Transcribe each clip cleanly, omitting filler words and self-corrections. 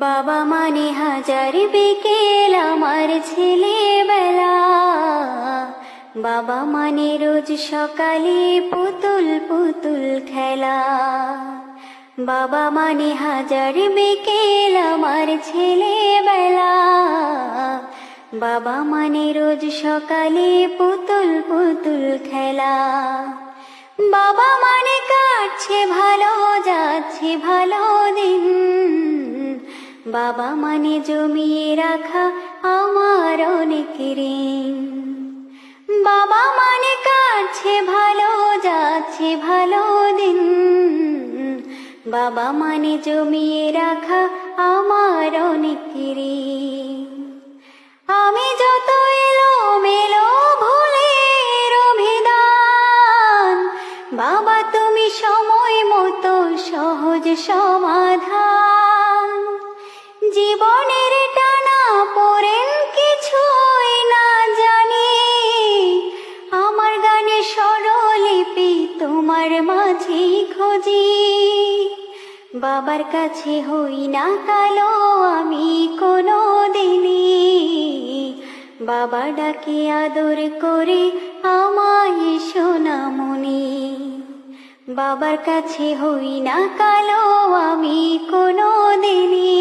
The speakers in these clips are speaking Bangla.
বাবা মানে হাজার বিকেল আমার ছেলেবেলা, বাবা মানে রোজ সকালে পুতুল পুতুল খেলা। বাবা মানে হাজার বিকেল আমার ছেলেবেলা, বাবা মানে রোজ সকালে পুতুল পুতুল খেলা। বাবা মানে কাটছে ভালো যাচ্ছে ভালো দিন, বাবা মানে জমিয়ে রাখা আমার অনেক ঋণ। বাবা মানে কাটছে ভালো যাচ্ছে ভালো দিন, বাবা মানে জমিয়ে রাখা আমার অনেক ঋণ। আমি যত এলোমেলো ভুলের অভিধান, বাবা তুমি সময় মতো সহজ সমাধান। জীবনের টানা পড়েন কিছুই না জানি, আমার গানে স্বরলিপি তোমার মাঝে খুঁজি। বাবার কাছে হই না কালো আমি কোনো দিনই, বাবা ডাকে আদর করে আমায় সোনামণি। বাবার কাছে হই না কালো আমি কোনো দিনই,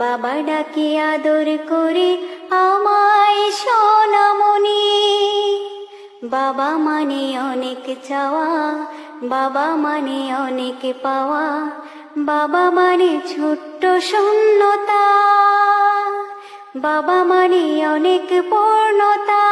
বাবা ডাকে আদর করে আমায় সোনামণি। বাবা মানে অনেক চাওয়া, বাবা মানে অনেক পাওয়া, বাবা মানে ছোট্ট শূন্যতা, বাবা মানে অনেক পূর্ণতা।